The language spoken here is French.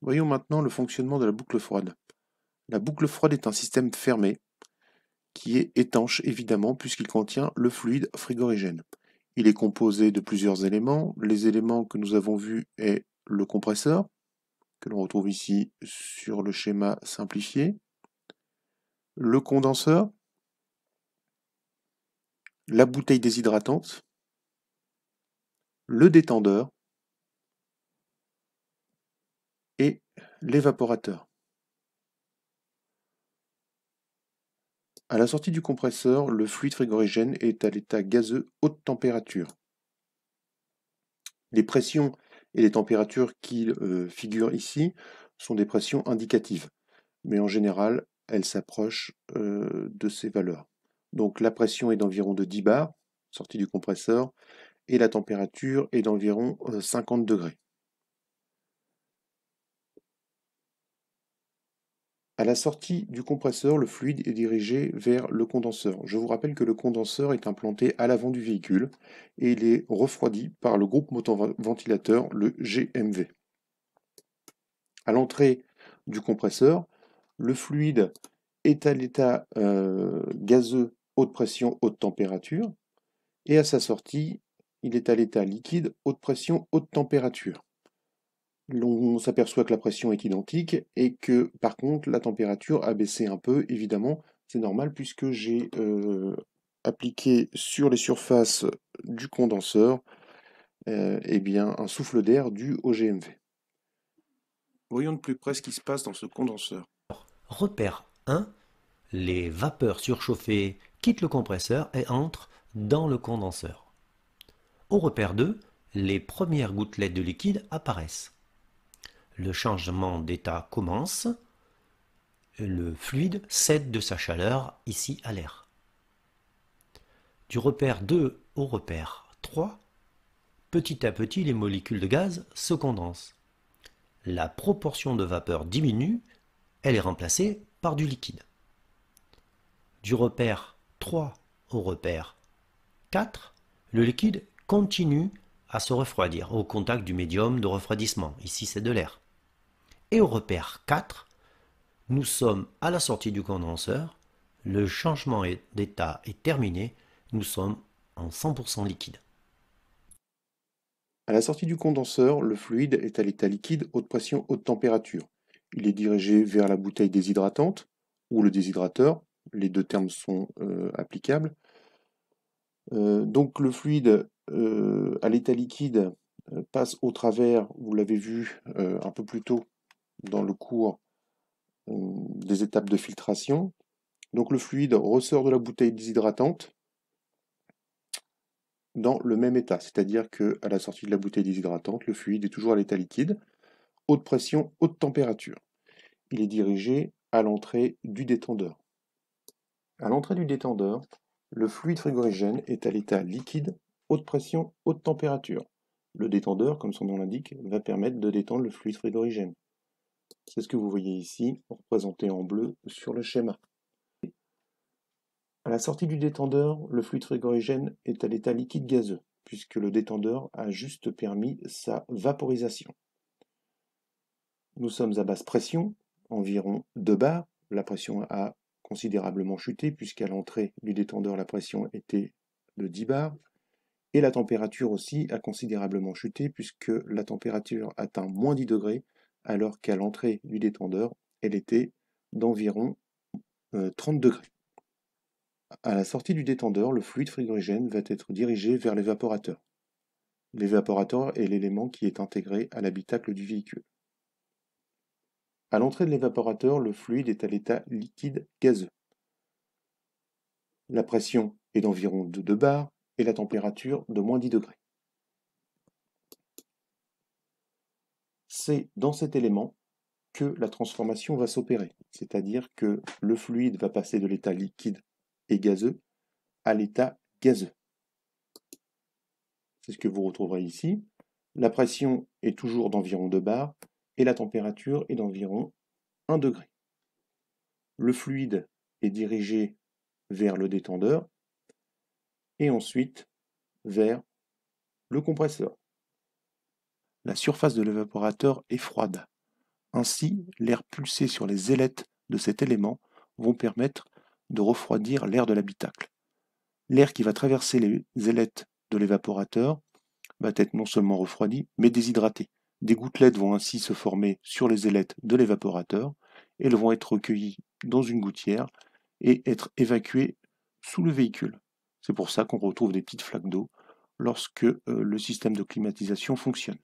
Voyons maintenant le fonctionnement de la boucle froide. La boucle froide est un système fermé qui est étanche évidemment puisqu'il contient le fluide frigorigène. Il est composé de plusieurs éléments. Les éléments que nous avons vus est le compresseur, que l'on retrouve ici sur le schéma simplifié, le condenseur, la bouteille déshydratante, le détendeur et l'évaporateur. À la sortie du compresseur, le fluide frigorigène est à l'état gazeux haute température. Les pressions et les températures qui figurent ici sont des pressions indicatives, mais en général, elles s'approchent de ces valeurs. Donc la pression est d'environ de 10 bars, sortie du compresseur, et la température est d'environ 50 degrés. À la sortie du compresseur, le fluide est dirigé vers le condenseur. Je vous rappelle que le condenseur est implanté à l'avant du véhicule et il est refroidi par le groupe moteur-ventilateur, le GMV. À l'entrée du compresseur, le fluide est à l'état gazeux haute pression, haute température, et à sa sortie, il est à l'état liquide haute pression, haute température. On s'aperçoit que la pression est identique et que par contre la température a baissé un peu, évidemment, c'est normal puisque j'ai appliqué sur les surfaces du condenseur eh bien, un souffle d'air dû au GMV. Voyons de plus près ce qui se passe dans ce condenseur. Repère 1, les vapeurs surchauffées quittent le compresseur et entrent dans le condenseur. Au repère 2, les premières gouttelettes de liquide apparaissent. Le changement d'état commence. Le fluide cède de sa chaleur ici à l'air. Du repère 2 au repère 3, petit à petit les molécules de gaz se condensent. La proportion de vapeur diminue, elle est remplacée par du liquide. Du repère 3 au repère 4, le liquide continue à se refroidir au contact du médium de refroidissement, ici c'est de l'air. Et au repère 4, nous sommes à la sortie du condenseur, le changement d'état est terminé, nous sommes en 100% liquide. À la sortie du condenseur, le fluide est à l'état liquide haute pression haute température. Il est dirigé vers la bouteille déshydratante ou le déshydrateur, les deux termes sont applicables. Donc le fluide à l'état liquide passe au travers, vous l'avez vu un peu plus tôt dans le cours, des étapes de filtration. Donc le fluide ressort de la bouteille déshydratante dans le même état, c'est-à-dire qu'à la sortie de la bouteille déshydratante, le fluide est toujours à l'état liquide, haute pression, haute température. Il est dirigé à l'entrée du détendeur. À l'entrée du détendeur, le fluide frigorigène est à l'état liquide, haute pression, haute température. Le détendeur, comme son nom l'indique, va permettre de détendre le fluide frigorigène. C'est ce que vous voyez ici, représenté en bleu sur le schéma. À la sortie du détendeur, le fluide frigorigène est à l'état liquide gazeux, puisque le détendeur a juste permis sa vaporisation. Nous sommes à basse pression, environ 2 bars. La pression a considérablement chuté, puisqu'à l'entrée du détendeur, la pression était de 10 bars. Et la température aussi a considérablement chuté, puisque la température atteint moins 10 degrés, alors qu'à l'entrée du détendeur, elle était d'environ 30 degrés. À la sortie du détendeur, le fluide frigorigène va être dirigé vers l'évaporateur. L'évaporateur est l'élément qui est intégré à l'habitacle du véhicule. À l'entrée de l'évaporateur, le fluide est à l'état liquide gazeux. La pression est d'environ de 2 bars et la température de moins 10 degrés. C'est dans cet élément que la transformation va s'opérer, c'est-à-dire que le fluide va passer de l'état liquide et gazeux à l'état gazeux. C'est ce que vous retrouverez ici. La pression est toujours d'environ 2 bars et la température est d'environ 1 degré. Le fluide est dirigé vers le détendeur et ensuite vers le compresseur. La surface de l'évaporateur est froide. Ainsi, l'air pulsé sur les ailettes de cet élément vont permettre de refroidir l'air de l'habitacle. L'air qui va traverser les ailettes de l'évaporateur va être non seulement refroidi, mais déshydraté. Des gouttelettes vont ainsi se former sur les ailettes de l'évaporateur, et elles vont être recueillies dans une gouttière et être évacuées sous le véhicule. C'est pour ça qu'on retrouve des petites flaques d'eau lorsque le système de climatisation fonctionne.